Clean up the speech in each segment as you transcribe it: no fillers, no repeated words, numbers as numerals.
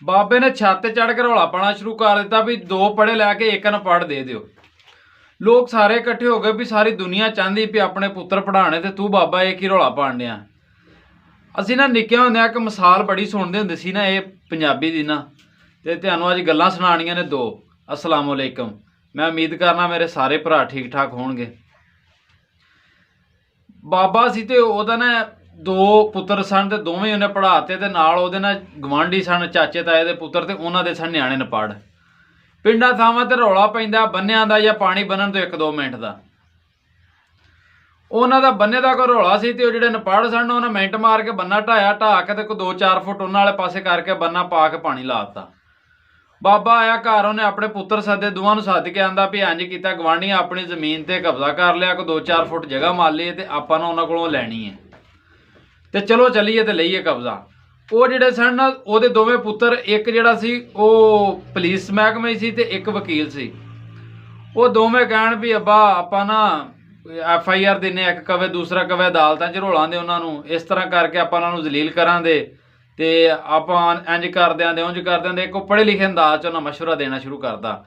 ਬਾਬੇ ਨੇ ਛੱਤ ਤੇ ਚੜ ਕੇ ਰੌਲਾ ਪਾਉਣਾ ਸ਼ੁਰੂ ਕਰ ਦਿੱਤਾ ਵੀ 2 ਪੜ੍ਹੇ ਲੈ ਕੇ 1 ਅਨਪੜ੍ਹ ਦੇ ਦਿਓ। ਲੋਕ ਸਾਰੇ ਇਕੱਠੇ ਹੋ ਗਏ ਵੀ ਸਾਰੀ ਦੁਨੀਆ ਚਾਹੁੰਦੀ ਵੀ ਆਪਣੇ ਪੁੱਤਰ ਪੜ੍ਹਾਣੇ ਤੇ ਤੂੰ ਬਾਬਾ ਇਹ ਕੀ ਰੌਲਾ ਪਾਉਣ ਡਿਆ। ਅਸੀਂ ਨਾ ਨਿੱਕੇ ਹੁੰਦਿਆਂ ਇੱਕ ਮਿਸਾਲ ਬੜੀ ਸੁਣਦੇ ਹੁੰਦੇ ਸੀ ਨਾ, ਇਹ ਪੰਜਾਬੀ ਦੀ ਨਾ, ਤੇ ਤੁਹਾਨੂੰ ਅੱਜ ਗੱਲਾਂ ਸੁਣਾਉਣੀਆਂ ਨੇ 2। ਅਸਲਾਮ ਅਲੈਕਮ। ਮੈਂ ਉਮੀਦ ਕਰਨਾ ਮੇਰੇ ਸਾਰੇ ਭਰਾ ਠੀਕ ਠਾਕ ਹੋਣਗੇ। ਬਾਬਾ ਸੀ ਤੇ ਉਹਦਾ ਨਾ 2 ਪੁੱਤਰ ਸਨ ਤੇ ਦੋਵੇਂ ਉਹਨੇ ਪੜ੍ਹਾਤੇ ਤੇ ਨਾਲ ਉਹਦੇ ਨਾਲ ਗਵਾਂਢੀ ਸਨ, ਚਾਚੇ ਤਾਏ ਦੇ ਪੁੱਤਰ, ਤੇ ਉਹਨਾਂ ਦੇ ਸਨ ਨਿਆਣੇ ਨਪੜ। ਪਿੰਡਾਂ ਥਾਵਾਂ ਤੇ ਰੌਲਾ ਪੈਂਦਾ ਬੰਨਿਆਂ ਦਾ ਜਾਂ ਪਾਣੀ ਬੰਨਣ ਤੋਂ 1-2 ਮਿੰਟ ਦਾ। ਉਹਨਾਂ ਦਾ ਬੰਨੇ ਦਾ ਕੋਈ ਰੌਲਾ ਸੀ ਤੇ ਉਹ ਜਿਹੜੇ ਨਪੜ ਸਨ ਉਹਨਾਂ ਮਿੰਟ ਮਾਰ ਕੇ ਬੰਨਾ ਢਾਹ ਕੇ ਤੇ ਕੋਈ 2-4 ਫੁੱਟ ਉਹਨਾਂ ਵਾਲੇ ਪਾਸੇ ਕਰਕੇ ਬੰਨਾ ਪਾ ਕੇ ਪਾਣੀ ਲਾਤਾ। ਬਾਬਾ ਆਇਆ ਘਰ, ਉਹਨੇ ਆਪਣੇ ਪੁੱਤਰ ਸੱਦੇ, ਦੋਵਾਂ ਨੂੰ ਸੱਦ ਕੇ ਆਂਦਾ ਵੀ ਇੰਜ ਕੀਤਾ ਗਵਾਂਢੀਆਂ ਆਪਣੀ ਜ਼ਮੀਨ ਤੇ ਕਬਜ਼ਾ ਕਰ ਲਿਆ, ਕੋਈ 2-4 ਫੁੱਟ ਜਗ੍ਹਾ ਮਾਰ ਲਈ ਤੇ ਆਪਾਂ ਨੂੰ ਉਹਨਾਂ ਕੋਲੋਂ ਲੈਣੀ ਹੈ ਤੇ ਚਲੋ ਚੱਲੀਏ ਤੇ ਲਈਏ ਕਬਜ਼ਾ। ਉਹ ਜਿਹੜੇ ਸਨ ਨਾ ਉਹਦੇ ਦੋਵੇਂ ਪੁੱਤਰ, ਇੱਕ ਜਿਹੜਾ ਸੀ ਉਹ ਪੁਲਿਸ ਮਹਿਕਮੇ ਸੀ ਤੇ ਇੱਕ ਵਕੀਲ ਸੀ। ਉਹ ਦੋਵੇਂ ਕਹਿਣ ਵੀ ਅੱਬਾ ਆਪਾਂ ਨਾ FIR ਦਿੰਨੇ, ਇੱਕ ਕਵੇ ਦੂਸਰਾ ਕਵੇ ਅਦਾਲਤਾਂ 'ਚ ਰੋਲਾਂਦੇ ਉਹਨਾਂ ਨੂੰ, ਇਸ ਤਰ੍ਹਾਂ ਕਰਕੇ ਆਪਾਂ ਉਹਨਾਂ ਨੂੰ ਜ਼ਲੀਲ ਕਰਾਂਦੇ ਤੇ ਆਪਾਂ ਇੰਜ ਕਰ ਦਿਆਂਦੇ ਉਂਝ ਕਰ ਦਿਆਂਦੇ। ਇੱਕ ਉਹ ਪੜ੍ਹੇ ਲਿਖੇ ਅੰਦਾਜ਼ 'ਚ ਉਹਨਾਂ ਮਸ਼ਵਰਾ ਦੇਣਾ ਸ਼ੁਰੂ ਕਰਦਾ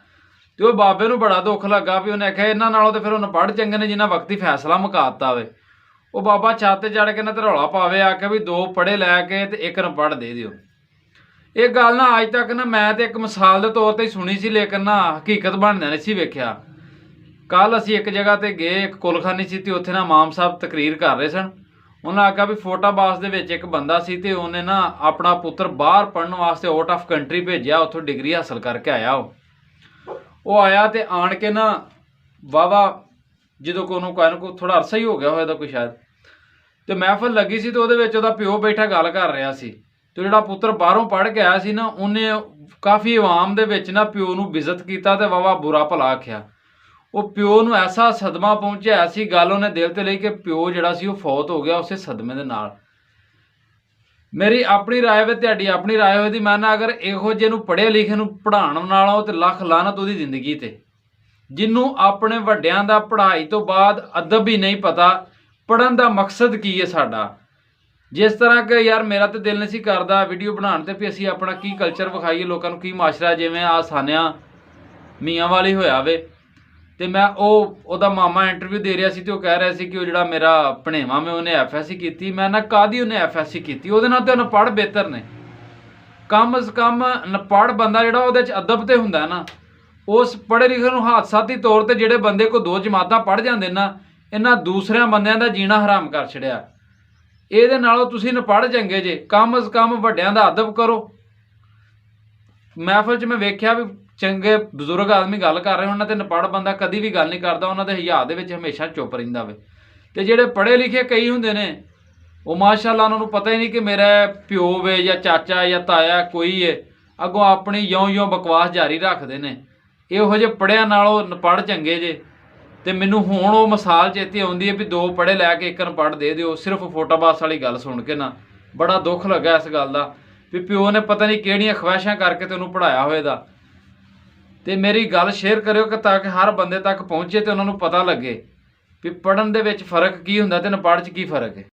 ਤੇ ਉਹ ਬਾਬੇ ਨੂੰ ਬੜਾ ਦੁੱਖ ਲੱਗਾ ਵੀ ਉਹਨੇ ਆਖਿਆ ਇਹਨਾਂ ਨਾਲੋਂ ਤੇ ਫਿਰ ਉਹਨੂੰ ਪੜ੍ਹ ਚੰਗੇ ਨੇ ਜਿਨ੍ਹਾਂ ਵਕਤੀ ਫੈਸਲਾ ਮੁਕਾ ਦਿੱਤਾ ਹੋਵੇ। ਉਹ ਬਾਬਾ ਛੱਤ ਤੇ ਚੜ੍ਹ ਕੇ ਨਾ ਤੇ ਰੌਲਾ ਪਾਵੇ ਆ ਕੇ ਵੀ 2 ਪੜ੍ਹੇ ਲੈ ਕੇ ਤੇ 1 ਅਨਪੜ੍ਹ ਦੇ ਦਿਓ। ਇਹ ਗੱਲ ਨਾ ਅੱਜ ਤੱਕ ਨਾ ਮੈਂ ਤੇ ਇੱਕ ਮਿਸਾਲ ਦੇ ਤੌਰ ਤੇ ਹੀ ਸੁਣੀ ਸੀ, ਲੇਕਿਨ ਨਾ ਹਕੀਕਤ ਬਣਦਿਆਂ ਨਹੀਂ ਸੀ ਵੇਖਿਆ। ਕੱਲ ਅਸੀਂ ਇੱਕ ਜਗ੍ਹਾ ਤੇ ਗਏ, ਇੱਕ ਕੁਲਖਾਨੀ ਸੀ ਤੇ ਉੱਥੇ ਨਾ ਇਮਾਮ ਸਾਹਿਬ ਤਕਰੀਰ ਕਰ ਰਹੇ ਸਨ। ਉਹਨਾਂ ਆਖਿਆ ਵੀ ਫੋਟਾਬਾਸ ਦੇ ਵਿੱਚ ਇੱਕ ਬੰਦਾ ਸੀ ਤੇ ਉਹਨੇ ਨਾ ਆਪਣਾ ਪੁੱਤਰ ਬਾਹਰ ਪੜ੍ਹਨ ਵਾਸਤੇ ਆਊਟ ਆਫ ਕੰਟਰੀ ਭੇਜਿਆ, ਉੱਥੋਂ ਡਿਗਰੀ ਹਾਸਲ ਕਰਕੇ ਆਇਆ। ਉਹ ਆਇਆ ਤੇ ਆਣ ਕੇ ਨਾ ਵਾਹਵਾ ਜਦੋਂ ਕੋਈ ਥੋੜਾ ਅਰਸਾ ਹੀ ਹੋ ਗਿਆ ਹੋਇਆ ਦਾ ਕੋਈ ਸ਼ਾਇਦ, ਤੇ ਮਹਿਫਲ ਲੱਗੀ ਸੀ ਤੇ ਉਹਦੇ ਵਿੱਚ ਉਹਦਾ ਪਿਓ ਬੈਠਾ ਗੱਲ ਕਰ ਰਿਹਾ ਸੀ ਤੇ ਜਿਹੜਾ ਪੁੱਤਰ ਬਾਹਰੋਂ ਪੜ੍ਹ ਕੇ ਆਇਆ ਸੀ ਨਾ ਉਹਨੇ ਕਾਫੀ ਆਵਾਮ ਦੇ ਵਿੱਚ ਨਾ ਪਿਓ ਨੂੰ ਬੇਇੱਜ਼ਤ ਕੀਤਾ ਤੇ ਵਾਹਵਾ ਬੁਰਾ ਭਲਾ ਆਖਿਆ। ਉਹ ਪਿਓ ਨੂੰ ਐਸਾ ਸਦਮਾ ਪਹੁੰਚਿਆ, ਐਸੀ ਗੱਲ ਉਹਨੇ ਦਿਲ ਤੇ ਲਈ ਕਿ ਪਿਓ ਜਿਹੜਾ ਸੀ ਉਹ ਫੌਤ ਹੋ ਗਿਆ ਉਸੇ ਸਦਮੇ ਦੇ ਨਾਲ। ਮੇਰੀ ਆਪਣੀ ਰਾਏ ਵੇ, ਤੁਹਾਡੀ ਆਪਣੀ ਰਾਏ ਹੋਏ ਦੀ। ਮੈਂ ਨਾ ਅਗਰ ਇਹੋ ਜਿਹੇ ਨੂੰ ਪੜ੍ਹੇ ਲਿਖੇ ਨੂੰ ਪੜ੍ਹਾਉਣ ਨਾਲੋਂ ਤੇ ਲੱਖ ਲਾਹਨਤ ਉਹਦੀ ਜ਼ਿੰਦਗੀ ਤੇ, ਜਿਹਨੂੰ ਆਪਣੇ ਵੱਡਿਆਂ ਦਾ ਪੜ੍ਹਾਈ ਤੋਂ ਬਾਅਦ ਅਦਬ ਹੀ ਨਹੀਂ ਪਤਾ ਪੜ੍ਹਨ ਦਾ ਮਕਸਦ ਕੀ ਹੈ ਸਾਡਾ। ਜਿਸ ਤਰ੍ਹਾਂ ਕਿ ਯਾਰ ਮੇਰਾ ਤਾਂ ਦਿਲ ਨਹੀਂ ਸੀ ਕਰਦਾ ਵੀਡੀਓ ਬਣਾਉਣ ਤੇ ਵੀ ਅਸੀਂ ਆਪਣਾ ਕੀ ਕਲਚਰ ਵਿਖਾਈਏ ਲੋਕਾਂ ਨੂੰ, ਕੀ ਮਾਸ਼ਰਾ, ਜਿਵੇਂ ਆ ਸਾਨਿਆ ਮੀਆਂ ਵਾਲੀ ਹੋਇਆ ਵੇ ਤੇ ਮੈਂ ਉਹਦਾ ਮਾਮਾ ਇੰਟਰਵਿਊ ਦੇ ਰਿਹਾ ਸੀ ਤੇ ਉਹ ਕਹਿ ਰਿਹਾ ਸੀ ਕਿ ਉਹ ਜਿਹੜਾ ਮੇਰਾ ਭਣੇਵਾ ਮੈਂ ਉਹਨੇ FSC ਕੀਤੀ। ਮੈਂ ਨਾ ਕਾਹਦੀ ਉਹਨੇ FSC ਕੀਤੀ, ਉਹਦੇ ਨਾਲ ਤੇ ਅਨਪੜ੍ਹ ਬਿਹਤਰ ਨੇ। ਕਮ ਅਜ਼ ਕਮ ਅਨਪੜ੍ਹ ਬੰਦਾ ਜਿਹੜਾ ਉਹਦੇ 'ਚ ਅਦਬ ਤੇ ਹੁੰਦਾ ਨਾ, ਉਸ ਪੜ੍ਹੇ ਲਿਖੇ ਨੂੰ ਹਾਦਸਾਤੀ ਤੌਰ ਤੇ ਜਿਹੜੇ ਬੰਦੇ ਕੋ 2 ਜਮਾਤਾਂ ਪੜ੍ਹ ਜਾਂਦੇ ਨਾ, ਇਹਨਾਂ ਦੂਸਰਿਆਂ ਬੰਦਿਆਂ ਦਾ ਜੀਣਾ ਹਰਾਮ ਕਰ ਛੜਿਆ। ਇਹਦੇ ਨਾਲੋਂ ਤੁਸੀਂ ਅਨਪੜ੍ਹ ਚੰਗੇ ਜੇ, ਕਮ ਅਜ਼ ਕਮ ਵੱਡਿਆਂ ਦਾ ਅਦਬ ਕਰੋ। ਮਹਿਫਲ 'ਚ ਮੈਂ ਵੇਖਿਆ ਵੀ ਚੰਗੇ ਬਜ਼ੁਰਗ ਆਦਮੀ ਗੱਲ ਕਰ ਰਹੇ ਉਹਨਾਂ ਤੇ ਅਨਪੜ੍ਹ ਬੰਦਾ ਕਦੀ ਵੀ ਗੱਲ ਨਹੀਂ ਕਰਦਾ, ਉਹਨਾਂ ਦੇ ਹਿਆ ਦੇ ਵਿੱਚ ਹਮੇਸ਼ਾ ਚੁੱਪ ਰਹਿੰਦਾ ਵੇ। ਤੇ ਜਿਹੜੇ ਪੜ੍ਹੇ ਲਿਖੇ ਕਈ ਹੁੰਦੇ ਨੇ ਉਹ ਮਾਸ਼ਾਅੱਲਾ ਉਹਨਾਂ ਨੂੰ ਪਤਾ ਹੀ ਨਹੀਂ ਕਿ ਮੇਰਾ ਪਿਓ ਵੇ ਜਾਂ ਚਾਚਾ ਜਾਂ ਤਾਇਆ ਕੋਈ ਹੈ, ਅੱਗੋਂ ਆਪਣੀ ਯੋਂ ਬਕਵਾਸ ਜਾਰੀ ਰੱਖਦੇ ਨੇ। ਇਹੋ ਜਿਹੇ ਪੜ੍ਹਿਆਂ ਨਾਲੋਂ ਅਨਪੜ੍ਹ ਚੰਗੇ ਜੇ। ਤੇ ਮੈਨੂੰ ਹੁਣ ਉਹ ਮਿਸਾਲ ਚੇਤੇ ਆਉਂਦੀ ਹੈ ਵੀ 2 ਪੜ੍ਹੇ ਲੈ ਕੇ 1 ਅਨਪੜ੍ਹ ਦੇ ਦਿਓ। ਸਿਰਫ ਫੋਟੋਬਾਸ ਵਾਲੀ ਗੱਲ ਸੁਣ ਕੇ ਨਾ ਬੜਾ ਦੁੱਖ ਲੱਗਾ ਇਸ ਗੱਲ ਦਾ ਵੀ ਪਿਓ ਨੇ ਪਤਾ ਨਹੀਂ ਕਿਹੜੀਆਂ ਖਵਾਇਸ਼ਾਂ ਕਰਕੇ ਤੈਨੂੰ ਪੜ੍ਹਾਇਆ ਹੋਏਦਾ। ਤੇ ਮੇਰੀ ਗੱਲ ਸ਼ੇਅਰ ਕਰਿਓ ਕਿ ਤਾਂ ਕਿ ਹਰ ਬੰਦੇ ਤੱਕ ਪਹੁੰਚੇ ਤੇ ਉਹਨਾਂ ਨੂੰ ਪਤਾ ਲੱਗੇ ਵੀ ਪੜ੍ਹਨ ਦੇ ਵਿੱਚ ਫ਼ਰਕ ਕੀ ਹੁੰਦਾ ਤੇ ਅਨਪੜ੍ਹ 'ਚ ਕੀ ਫ਼ਰਕ ਹੈ।